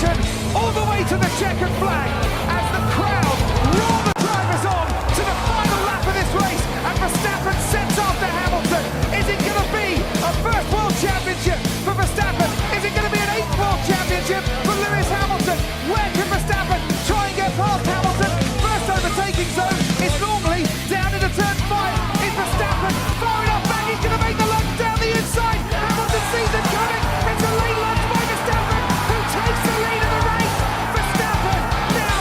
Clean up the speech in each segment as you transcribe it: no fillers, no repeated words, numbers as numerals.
Hamilton all the way to the checkered flag as the crowd roar the drivers on to the final lap of this race, and Verstappen sets after Hamilton. Is it going to be a first World Championship for Verstappen? Is it going to be an 8th World Championship for Lewis Hamilton? Where can Verstappen try and get past Hamilton? First overtaking zone is normally down into turn 5. Is Verstappen far enough back? He's going to make the lunge down the inside. Hamilton sees it coming. It's a late lunge by Verstappen, who takes the lead of the race. Verstappen now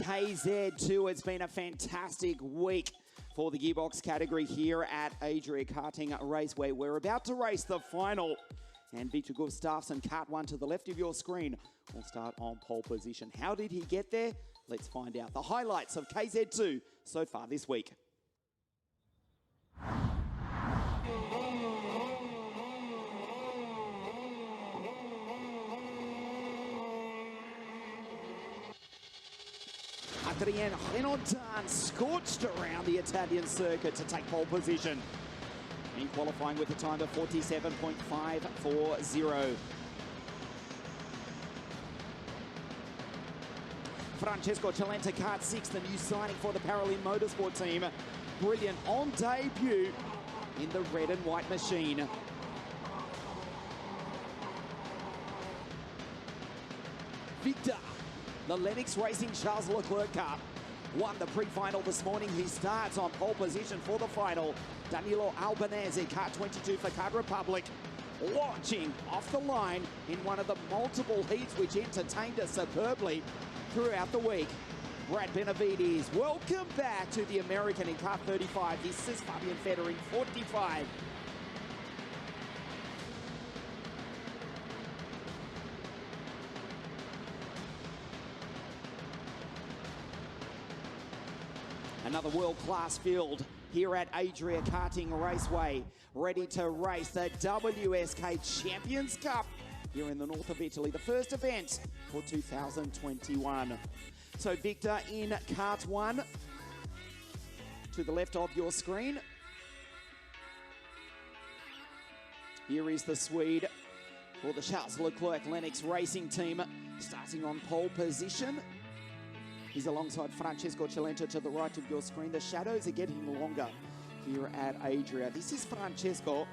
KZ2, it's been a fantastic week for the gearbox category here at Adria Karting Raceway. We're about to race the final, and Victor Gustafsson, kart 1 to the left of your screen, will start on pole position. How did he get there? Let's find out. The highlights of KZ2 so far this week. Adrien Renaudin scorched around the Italian circuit to take pole position in qualifying with a time of 47.540. Francesco Cialenta, kart 6, the new signing for the Paralin Motorsport team. Brilliant on debut in the red and white machine. Victor, the Lennox Racing Charles Leclerc Cup, won the pre-final this morning. He starts on pole position for the final. Danilo Albanese, kart 22 for Kart Republic, launching off the line in one of the multiple heats which entertained us superbly throughout the week. Brad Benavides, welcome back to the American in kart 35. This is Fabian Feder in 45. Another world-class field here at Adria Karting Raceway, ready to race the WSK Champions Cup here in the north of Italy, the first event for 2021. So Victor in kart 1 to the left of your screen. Here is the Swede for the Charles Leclerc Lennox Racing team, starting on pole position. He's alongside Francesco Cialenta to the right of your screen. The shadows are getting longer here at Adria. This is Francesco,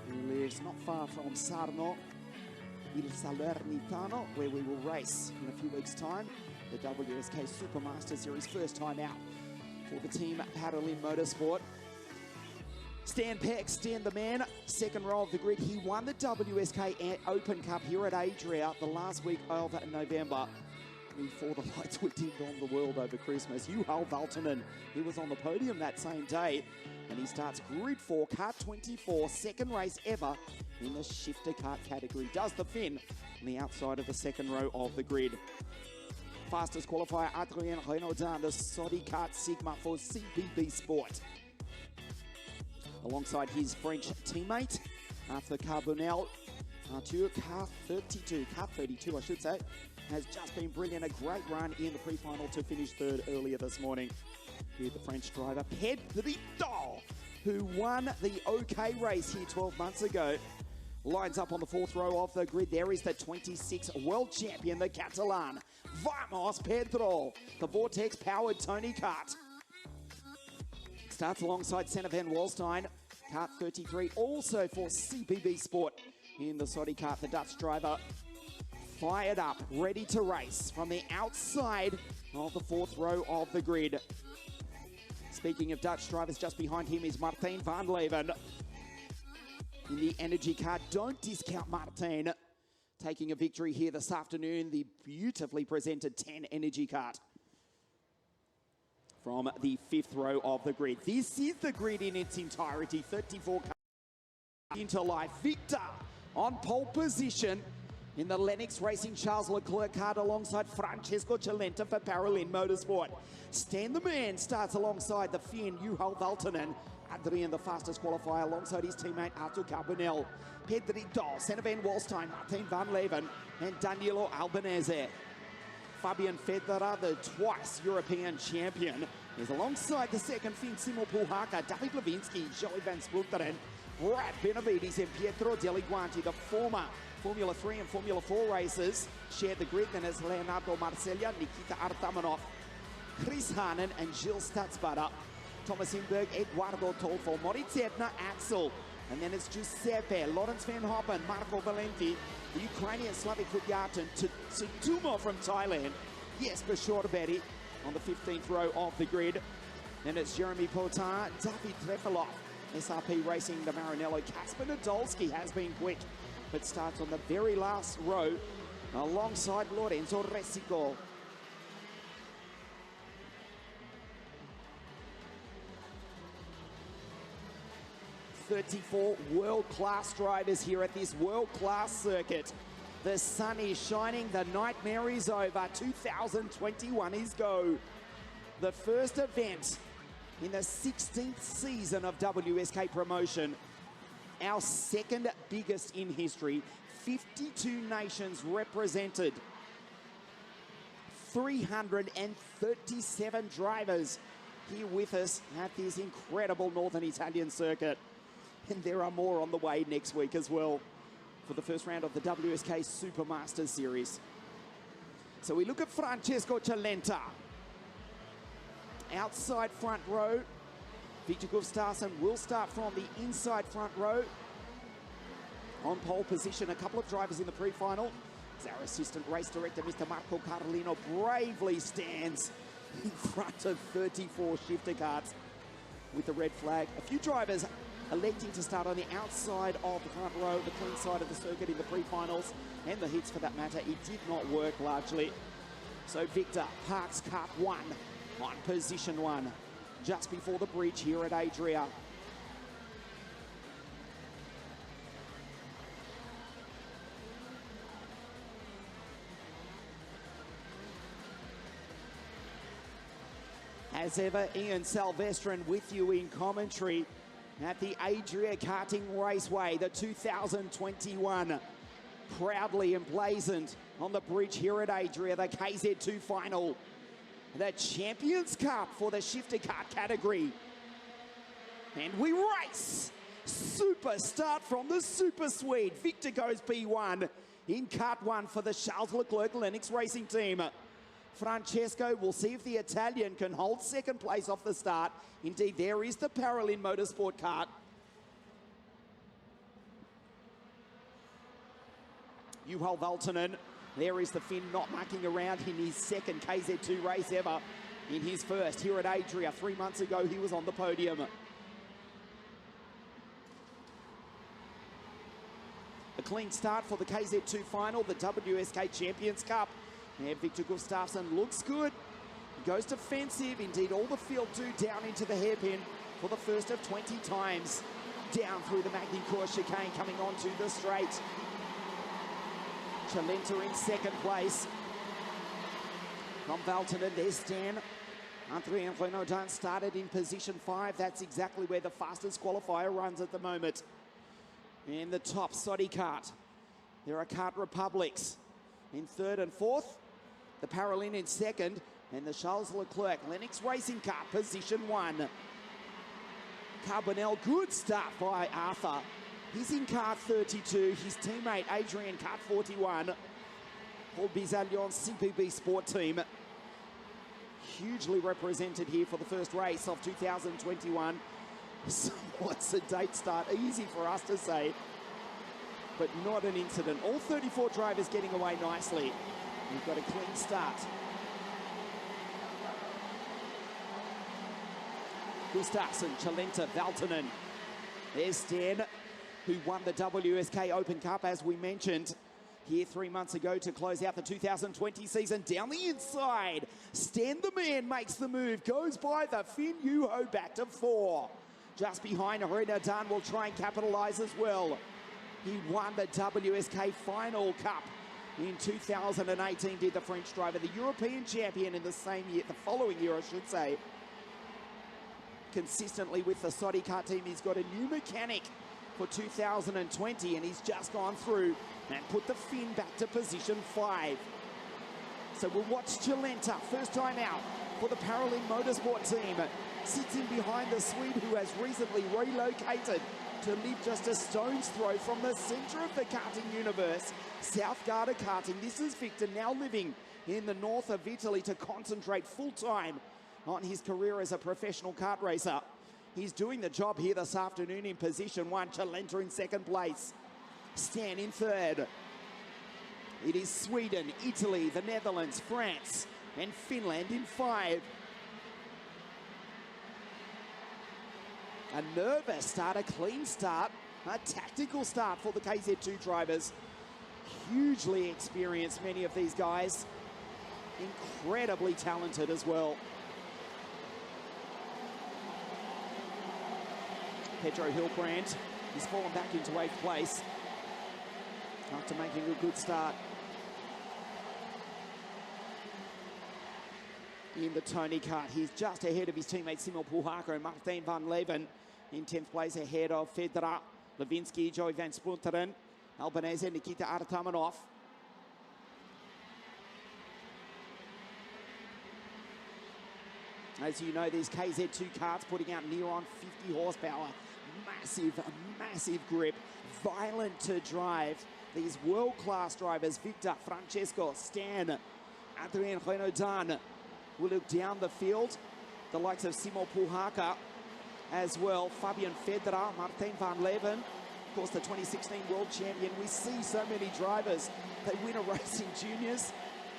who lives not far from Sarno, Il Salernitano, where we will race in a few weeks' time. The WSK Supermaster Series, first time out for the team Paralin Motorsport. Stan Peck, Stan the man, second row of the grid. He won the WSK Open Cup here at Adria the last week of November, before the lights were dimmed on the world over Christmas. Juhal Valtonen, he was on the podium that same day, and he starts grid 4, kart 24, second race ever in the shifter kart category. Does the Finn on the outside of the second row of the grid. Fastest qualifier, Adrien Renaudin, the Saudi Kart Sigma for CPB Sport. Alongside his French teammate, Arthur Carbonell, Arthur kart 32 I should say, has just been brilliant. A great run in the pre-final to finish third earlier this morning. Here the French driver, Pedrito, who won the OK race here 12 months ago, lines up on the fourth row of the grid. There is the 26 world champion, the Catalan. Vamos, Pedro, the Vortex-powered Tony Kart. Starts alongside Senna van Walstein, kart 33, also for CPB Sport in the Saudi Kart. The Dutch driver fired up, ready to race from the outside of the fourth row of the grid. Speaking of Dutch drivers, just behind him is Martijn van Leeuwen in the Energy Kart. Don't discount Martijn taking a victory here this afternoon, the beautifully presented 10 Energy Kart from the fifth row of the grid. This is the grid in its entirety, 34 cars into life. Victor on pole position in the Lennox Racing Charles Leclerc kart alongside Francesco Cialenta for Paralin Motorsport. Stan the man starts alongside the Finn, Juhal Valtonen. Adrien, the fastest qualifier, alongside his teammate Arthur Carbonell. Pedrito, Senna van Walstein, Martijn van Leeuwen, and Danilo Albanese. Fabian Federer, the twice European champion, is alongside the second Finn, Simo Puhaka, David Levinsky, Joey van Splinteren, Brad Benavides, and Pietro Deliguanti, the former Formula 3 and Formula 4 racers, shared the grid. Then as Leonardo Marcella, Nikita Artamanov, Chris Hanen, and Gilles Statzbutter. Thomas Inberg, Eduardo Tolfo, Moritz Ebner, Axel. And then it's Giuseppe, Lawrence Van Hoppen, Marco Valenti, the Ukrainian Slavik Kudyartin, Tsutumo from Thailand, Jesper Shortberry on the 15th row of the grid. Then it's Jeremy Potin, David Trefilov, SRP Racing, the Maranello. Kasper Nadolski has been quick, but starts on the very last row alongside Lorenzo Resico. "34 world-class drivers here at this world-class circuit. The sun is shining, the nightmare is over. 2021 is go. The first event in the 16th season of WSK promotion. Our second biggest in history. 52 nations represented. 337 drivers here with us at this incredible Northern Italian circuit. And there are more on the way next week as well for the first round of the WSK Supermasters Series. So we look at Francesco Cialenta. Outside front row. Victor Gustafsson will start from the inside front row. On pole position, a couple of drivers in the pre-final. As our assistant race director, Mr. Marco Carlino, bravely stands in front of 34 shifter carts with the red flag. A few drivers electing to start on the outside of the front row, the clean side of the circuit in the pre-finals, and the hits for that matter. It did not work largely. So Victor parks kart 1 on position 1, just before the bridge here at Adria. As ever, Ian Salvestrin with you in commentary at the Adria Karting Raceway, the 2021, proudly emblazoned on the bridge here at Adria, the KZ2 final, the Champions Cup for the shifter kart category. And we race! Super start from the Super Swede. Victor goes P1 in kart 1 for the Charles Leclerc Lennox Racing Team. Francesco will see if the Italian can hold second place off the start. Indeed, there is the Paralin Motorsport kart. Juho Valtonen, there is the Finn not mucking around in his second KZ2 race ever. In his first here at Adria 3 months ago, he was on the podium. A clean start for the KZ2 final, the WSK Champions Cup. And Victor Gustafsson looks good. He goes defensive. Indeed, all the field do down into the hairpin for the first of 20 times. Down through the Magny-Cours chicane, coming onto the straight. Cialenta in second place. From Valtonen, there's Stan. André Renaudin started in position 5. That's exactly where the fastest qualifier runs at the moment. In the top Sodi kart, there are Kart Republics in third and fourth. The Paralin in second, and the Charles Leclerc Lennox Racing Car, position 1. Carbonell, good start by Arthur. He's in kart 32, his teammate Adrian kart 41. Paul Bizalion CPB Sport Team. Hugely represented here for the first race of 2021. What's a date start? Easy for us to say, but not an incident. All 34 drivers getting away nicely. We've got a clean start. Gustafsson, Cialenta, Valtonen. There's Stan, who won the WSK Open Cup, as we mentioned, here 3 months ago to close out the 2020 season. Down the inside, Stan the man makes the move, goes by the Finn Juho back to 4. Just behind, Renaudin will try and capitalize as well. He won the WSK Final Cup in 2018, did the French driver, the European champion in the same year, the following year, I should say. Consistently with the Sodi kart team, he's got a new mechanic for 2020, and he's just gone through and put the Finn back to position 5. So we'll watch Cialenta, first time out for the Paralin Motorsport team. Sits in behind the Swede, who has recently relocated to live just a stone's throw from the center of the karting universe, South Garda Karting. This is Victor, now living in the north of Italy to concentrate full-time on his career as a professional kart racer. He's doing the job here this afternoon in position 1. Cialenta in second place. Stan in third. It is Sweden, Italy, the Netherlands, France, and Finland in 5. A nervous start, a clean start, a tactical start for the KZ2 drivers. Hugely experienced, many of these guys. Incredibly talented as well. Pedro Hilbrand, he's fallen back into 8th place after making a good start. In the Tony kart, he's just ahead of his teammate Simon Puhaka and Martin van Leven. In 10th place ahead of Fedra, Levinsky, Joey van Spunteren, Albanese, Nikita Artamanov. As you know, these KZ2 karts putting out near on 50 horsepower. Massive grip, violent to drive. These world-class drivers, Victor, Francesco, Stan, Adrien Renaudin, will look down the field. The likes of Simon Puhaka as well, Fabian Fedra, Martin van Leven, of course the 2016 world champion. We see so many drivers, they win a race in juniors,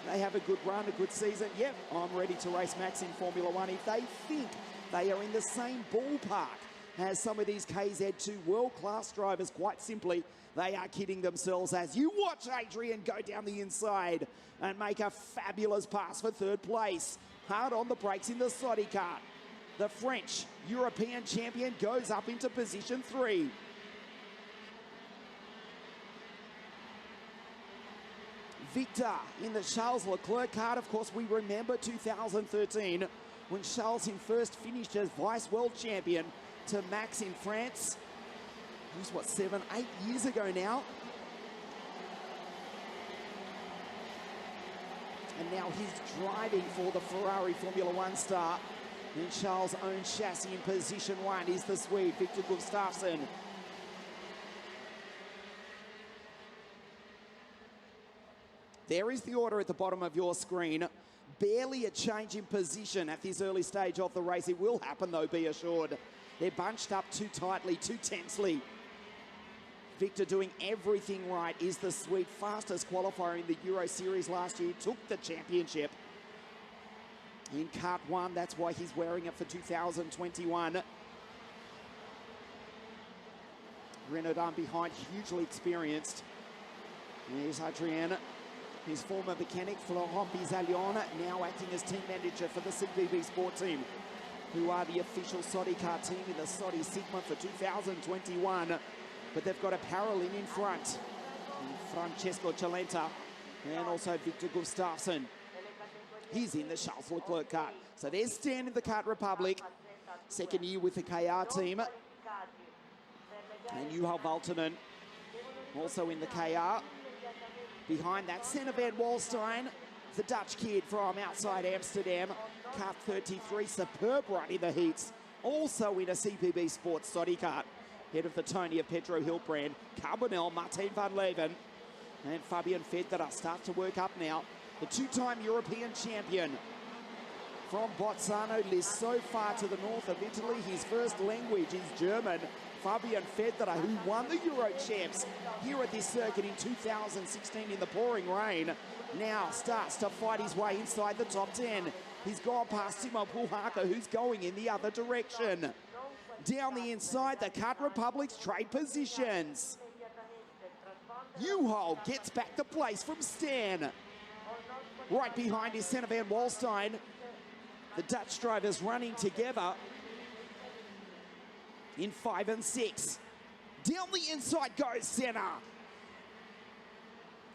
they have a good run, a good season. Yep, I'm ready to race Max in Formula One. If they think they are in the same ballpark as some of these KZ2 world-class drivers, quite simply, they are kidding themselves as you watch Adrian go down the inside and make a fabulous pass for 3rd place. Hard on the brakes in the Sodi kart. The French European champion goes up into position 3. Victor in the Charles Leclerc kart. Of course, we remember 2013 when Charles first finished as vice world champion to Max in France. It was, what, 7, 8 years ago now? And now he's driving for the Ferrari Formula One star. In Charles' own chassis in position 1 is the Swede, Victor Gustafsson. There is the order at the bottom of your screen. Barely a change in position at this early stage of the race. It will happen though, be assured. They're bunched up too tightly, too tensely. Victor doing everything right, is the Swede, fastest qualifier in the Euro Series last year, took the championship. In kart 1, that's why he's wearing it for 2021. Renaudin behind, hugely experienced. There's Adrien, his former mechanic, Florent Bizalion, now acting as team manager for the CBB Sport team, who are the official Sodi kart team in the Sodi segment for 2021. But they've got a Paralin in front. Francesco Cialenta and also Victor Gustafsson. He's in the Charles Leclerc kart. So there's Stan in the Kart Republic. 2nd year with the KR team. And Juha Valtonen also in the KR. Behind that, Senna van Walstein, the Dutch kid from outside Amsterdam. Kart 33, superb run in the heats. Also in a CPB Sports Sodi kart. Head of the Tony of Pedro Hilbrand, Carbonell, Martin van Leven, and Fabian Fedra starts to work up now. The 2-time European champion from Bolzano lives so far to the north of Italy. His first language is German. Fabian Fedra, who won the Euro champs here at this circuit in 2016 in the pouring rain, now starts to fight his way inside the top 10. He's gone past Simon Puhaka, who's going in the other direction. Down the inside, the Kart Republic's trade positions. Juho gets back the place from Stan. Right behind is Senna van Walstein. The Dutch drivers running together in 5 and 6. Down the inside goes Senna.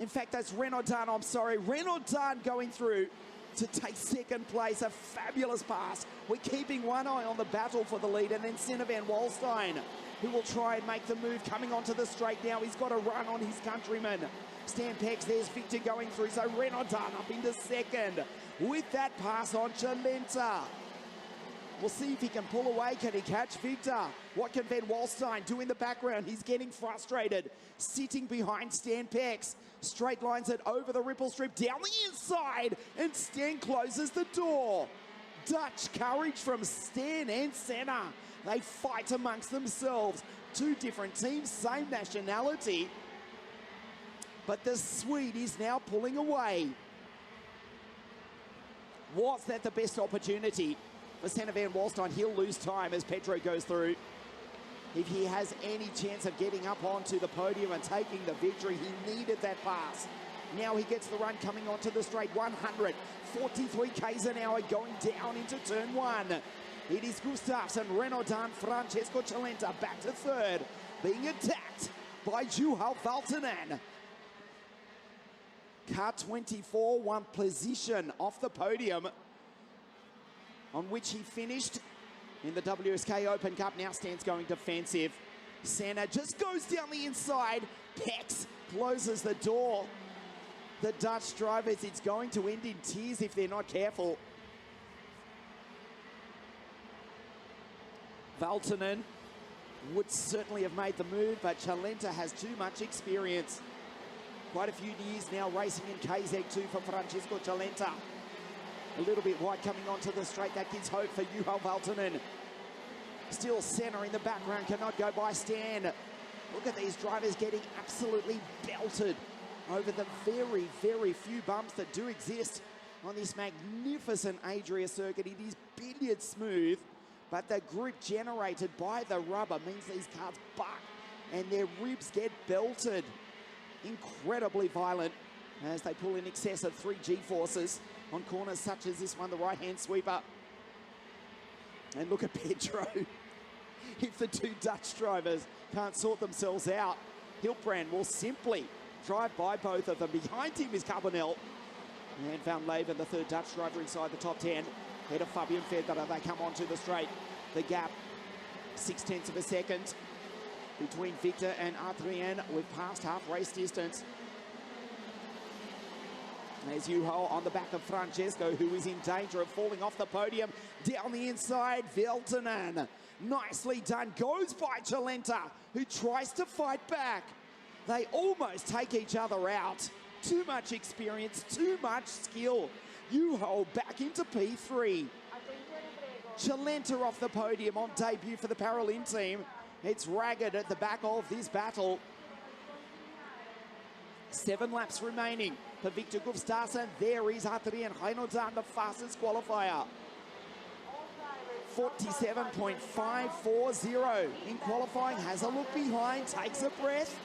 In fact, that's Renaudin, I'm sorry. Renaudin going through to take 2nd place, a fabulous pass. We're keeping one eye on the battle for the lead, and then Senna van Walstein, who will try and make the move, coming onto the straight now. He's got a run on his countryman. Stan Pex, there's Victor going through, so Renaudin up into 2nd with that pass on Cialenta. We'll see if he can pull away. Can he catch Victor? What can Van Walstein do in the background? He's getting frustrated, sitting behind Stan Pex. Straight lines it over the ripple strip, down the inside, and Stan closes the door. Dutch courage from Stan and Senna. They fight amongst themselves. 2 different teams, same nationality. But the Swede is now pulling away. Was that the best opportunity for Senna van Walstein? He'll lose time as Pedro goes through. if he has any chance of getting up onto the podium and taking the victory. He needed that pass. Now he gets the run coming onto the straight. 143 k's an hour going down into turn one. It is Gustafsson, Renaudin, Francesco Cialenta back to third, being attacked by Juho Valtonen. Car 24 won position off the podium on which he finished in the WSK Open Cup. Now stands going defensive. Senna just goes down the inside. Pex closes the door. The Dutch drivers, it's going to end in tears if they're not careful. Valtonen would certainly have made the move, but Cialenta has too much experience. Quite a few years now racing in KZ2 for Francesco Cialenta. A little bit wide coming onto the straight. That gives hope for Juho Valtonen. Still Senna in the background, cannot go by Stan. Look at these drivers getting absolutely belted over the very, very few bumps that do exist on this magnificent Adria circuit. It is billiard smooth, but the grip generated by the rubber means these cars buck and their ribs get belted. Incredibly violent as they pull in excess of 3 G-forces on corners such as this one, the right-hand sweeper. And look at Pedro. If the two Dutch drivers can't sort themselves out, Hiltbrand will simply drive by both of them. Behind him is Carbonell. And Van Leeuwen, the third Dutch driver inside the top 10. Ahead of Fabian Federer, they come onto the straight. The gap, 0.6 of a second between Victor and Adrien. We've passed half race distance. There's Juho on the back of Francesco, who is in danger of falling off the podium. Down the inside, Valtonen. Nicely done, goes by Cialenta, who tries to fight back. They almost take each other out. Too much experience, too much skill. Juho back into P3. Cialenta off the podium on debut for the Paralympic team. It's ragged at the back of this battle. 7 laps remaining for Victor Gustafsson. There is Adrien Renaudin, the fastest qualifier. 47.540 in qualifying. Has a look behind, takes a breath,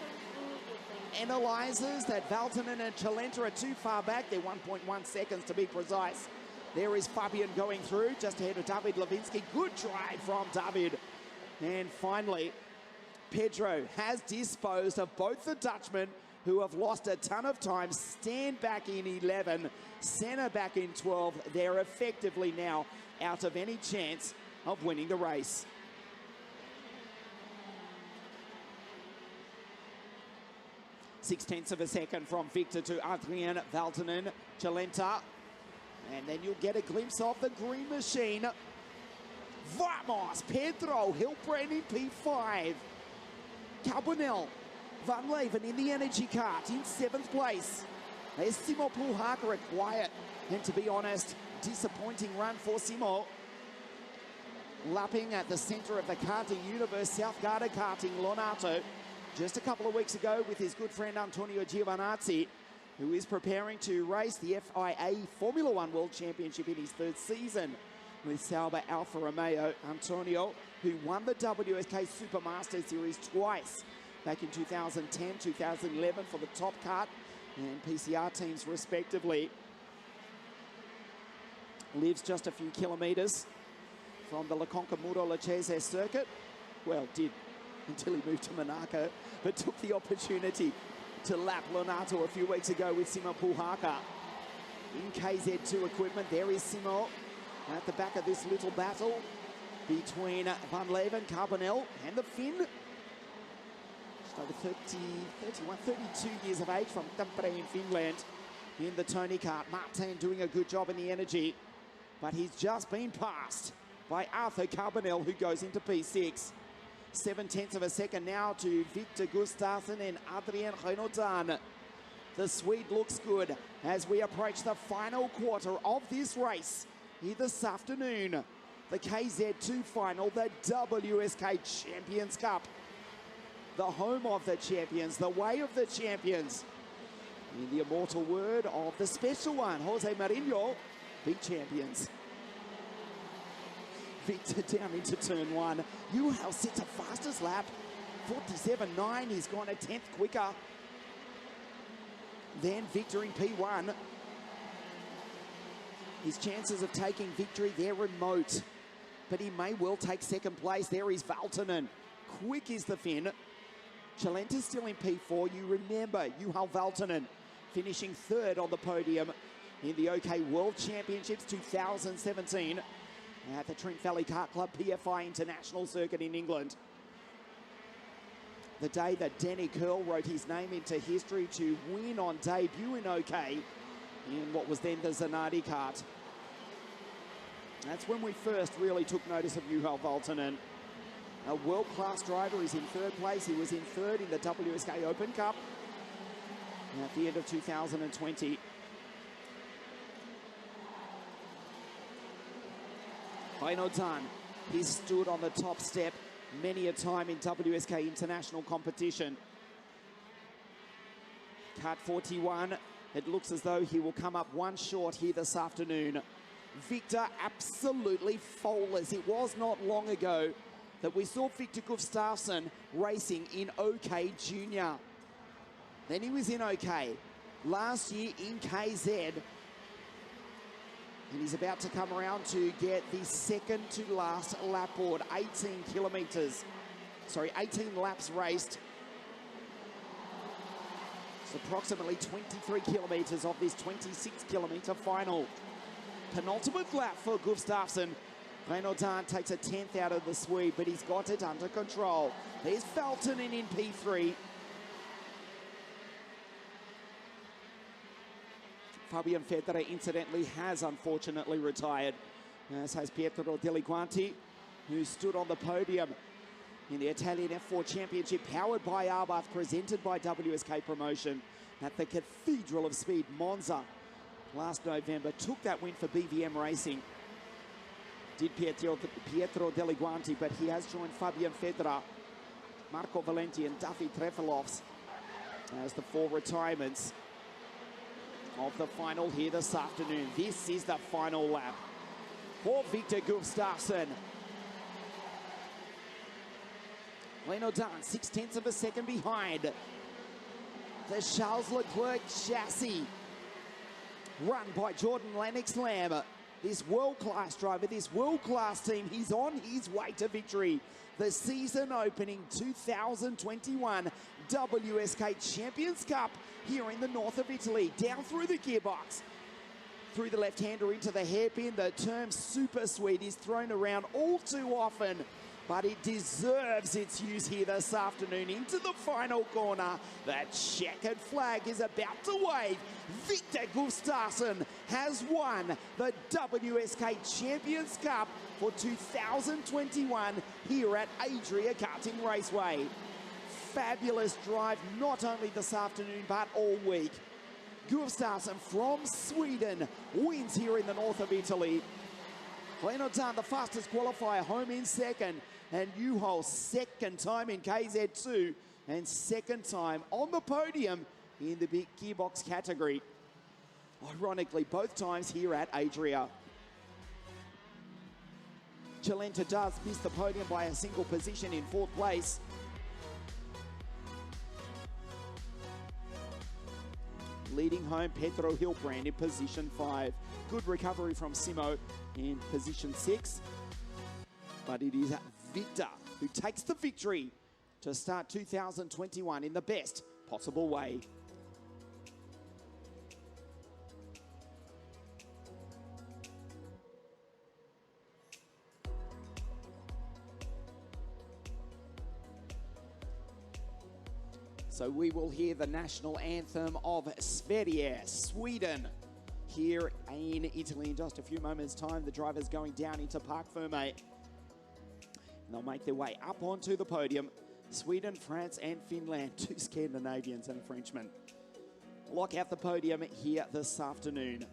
analyzes that Valtonen and Cialenta are too far back. They're 1.1 seconds to be precise. There is Fabian going through, just ahead of David Lewinsky. Good drive from David. And finally, Pedro has disposed of both the Dutchmen, who have lost a ton of time. Stand back in 11, Senna back in 12. They're effectively now out of any chance of winning the race. .6 of a second from Victor to Adrien Valtonen, Cialenta. And then you'll get a glimpse of the green machine. Vamos, Pedro, Hiltbrand in P5. Carbonell, Van Leeuwen in the energy cart in 7th place. There's Simo Puhaka, a quiet and, to be honest, disappointing run for Simo. Lapping at the center of the karting universe, South Garda Karting, Lonato, just a couple of weeks ago with his good friend Antonio Giovinazzi, who is preparing to race the FIA Formula One World Championship in his 3rd season with Sauber Alfa Romeo. Antonio, who won the WSK Supermaster Series twice, back in 2010, 2011 for the Top Kart and PCR teams respectively. Lives just a few kilometres from the Le Concomuro-Lecce circuit. Well, did until he moved to Monaco, but took the opportunity to lap Lonato a few weeks ago with Simo Puhaka. In KZ2 equipment, there is Simo at the back of this little battle between Van Leeuwen, Carbonell and the Finn. Just over 32 years of age from Tampere in Finland in the Tony Kart. Martin doing a good job in the energy, but he's just been passed by Arthur Carbonell, who goes into P6. 0.7 of a second now to Victor Gustafsson and Adrien Renaudin. The Swede looks good as we approach the final quarter of this race here this afternoon. The KZ2 final, the WSK Champions Cup. The home of the champions, the way of the champions. In the immortal word of the special one, Jose Mourinho, be champions. Victor down into turn one. Juhal sets a fastest lap. 47.9. He's gone a 10th quicker than Victor in P1. His chances of taking victory, they're remote, but he may well take second place. There is Valtonen. Quick is the Finn. Chalenta's still in P4. You remember Juhal Valtonen finishing third on the podium in the OK World Championships 2017 at the Trent Valley Kart Club PFI International Circuit in England. The day that Danny Curl wrote his name into history to win on debut in OK in what was then the Zanardi kart. That's when we first really took notice of Juhal Valtonen. A world-class driver. Is in third place. He was in third in the WSK Open Cup at the end of 2020. Heino Dan, he's stood on the top step many a time in WSK international competition. Kart 41, it looks as though he will come up one short here this afternoon. Victor absolutely faultless. It was not long ago that we saw Victor Gustafsson racing in OK Junior. Then he was in OK. Last year in KZ. And he's about to come around to get the second to last lap board. 18 kilometres. Sorry, 18 laps raced. It's approximately 23 kilometres of this 26-kilometre final. Penultimate lap for Gustafsson. Renaudin takes a 10th out of the Swede, but he's got it under control. There's Valtonen in P3. Fabian Federer, incidentally, has unfortunately retired, as has Pietro Deliguanti, who stood on the podium in the Italian F4 Championship, powered by Arbath, presented by WSK Promotion at the Cathedral of Speed, Monza, last November. Took that win for BVM Racing. Did Pietro Deliguanti, but he has joined Fabian Federer, Marco Valenti and Duffy Trefelovs as the four retirements of the final here this afternoon. This is the final lap for Victor Gustafsson. Renaudin, 0.6 of a second behind the Charles Leclerc chassis, run by Jordan Lennox Lamb. This world-class driver, this world-class team, he's on his way to victory. The season opening 2021 WSK Champions Cup here in the north of Italy. Down through the gearbox, through the left-hander into the hairpin. The term super sweet is thrown around all too often, but it deserves its use here this afternoon. Into the final corner, the checkered flag is about to wave. Victor Gustafsson has won the WSK Champions Cup for 2021 here at Adria Karting Raceway. Fabulous drive, not only this afternoon, but all week. Gustafsson from Sweden wins here in the north of Italy. Renaudin, the fastest qualifier, home in second. And Juhal, second time in KZ2 and second time on the podium in the big gearbox category. Ironically, both times here at Adria. Chalenta does miss the podium by a single position in fourth place. Leading home, Pedro Hilbrand in position 5. Good recovery from Simo in position 6. But it is Victor who takes the victory to start 2021 in the best possible way. So we will hear the national anthem of Sverige, Sweden, here in Italy in just a few moments' time. The drivers going down into Parc Ferme. And they'll make their way up onto the podium. Sweden, France, and Finland, 2 Scandinavians and a Frenchman, lock out the podium here this afternoon.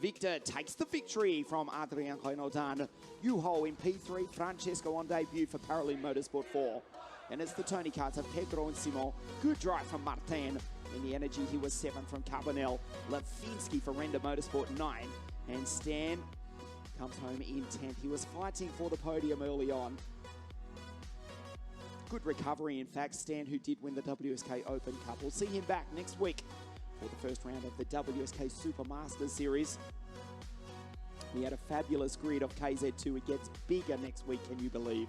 Victor takes the victory from Adrien Renaudin U-Haul in P3, Francesco on debut for Paralympic Motorsport 4. And it's the Tony cards of Pedro and Simon. Good drive from Martin. In the energy, he was 7 from Carbonell. Levinsky for Render Motorsport 9. And Stan comes home in 10th. He was fighting for the podium early on. Good recovery, in fact. Stan, who did win the WSK Open Cup. We'll see him back next week for the first round of the WSK Super Masters Series. We had a fabulous grid of KZ2. It gets bigger next week, can you believe?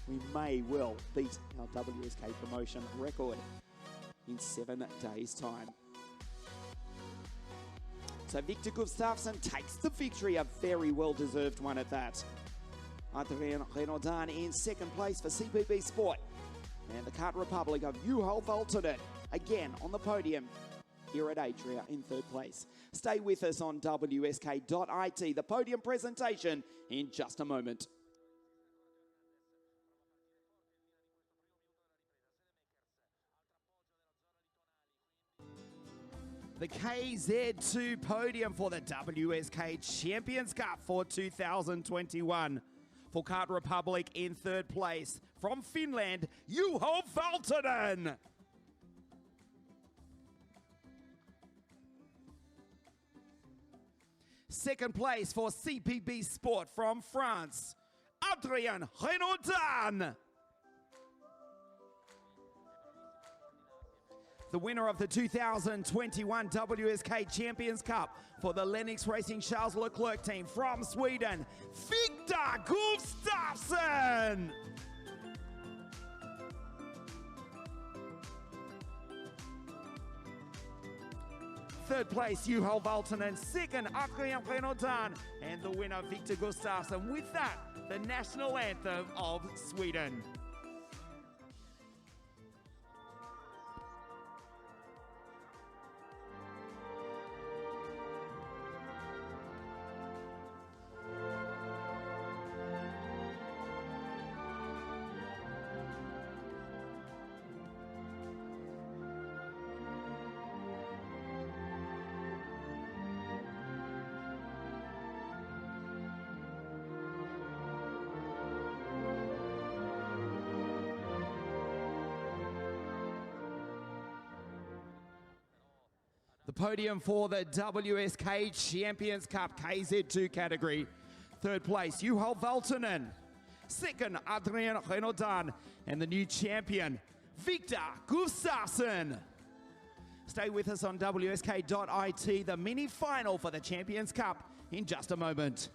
We may well beat our WSK promotion record in 7 days' time. So Victor Gustafsson takes the victory, a very well-deserved one at that. Adrien Renaudin in second place for CPB Sport. And the Kart Republic of Juho Valtonen again on the podium here at Adria in third place. Stay with us on WSK.IT, the podium presentation in just a moment. The KZ2 podium for the WSK Champions Cup for 2021. For Kart Republic in third place from Finland, Juho Valtonen. Second place for CPB Sport from France, Adrien Renaudin. The winner of the 2021 WSK Champions Cup for the Lennox Racing Charles Leclerc team from Sweden, Victor Gustafsson. Third place, Juho Valtonen. Second, Adrien Renaudin. And the winner, Victor Gustafsson. With that, the national anthem of Sweden. The podium for the WSK Champions Cup KZ2 category. Third place, Juho Valtonen. Second, Adrien Renaudin. And the new champion, Victor Gustafsson. Stay with us on WSK.IT, the mini final for the Champions Cup in just a moment.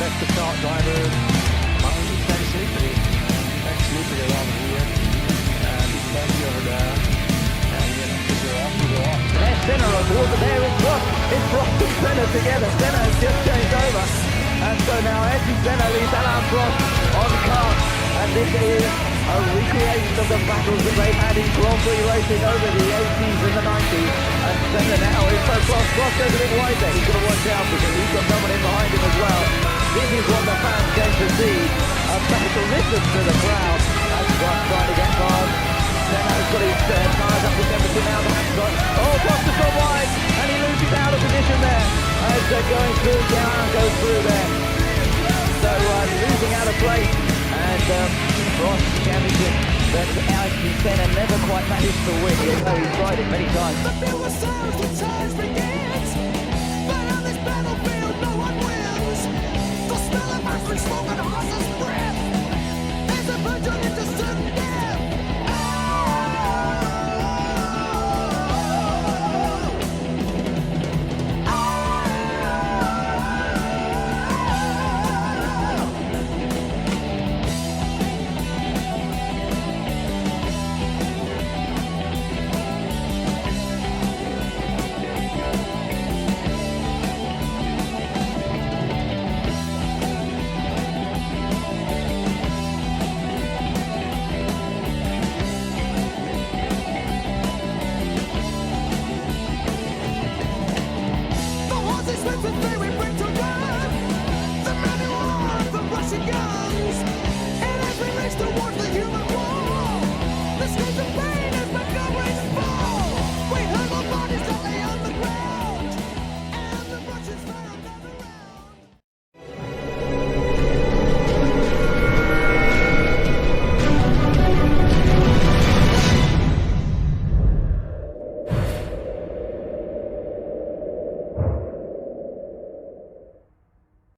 rest of kart drivers. He's very slippery around here. And he's plenty over there. And to go off. There's Senna on board, but there it's Frost. It's Frost and Senna together. Senna has just changed over. And so now Eddie Senna leads Alain Frost on kart. And this is a recreation of the battles that they had in Grand Prix racing over the 80s and the 90s. And Senna now is so close. Frost goes a bit wide there. He's going to watch out because he's got someone in behind him as well. This is what the fans came to see. A battle listen to the crowd. As Frost trying to get past. Senna's got his tyres up to temperature now. Oh, Frost has gone wide. And he loses out of position there. As they're going through, down goes through there. So losing out of place. And Frost championship, but Alex Senna never quite managed to win, even though he's tried it many times. The field was served when times begins, but on this battlefield no one wins. The smell of ice smoke and horses breathe.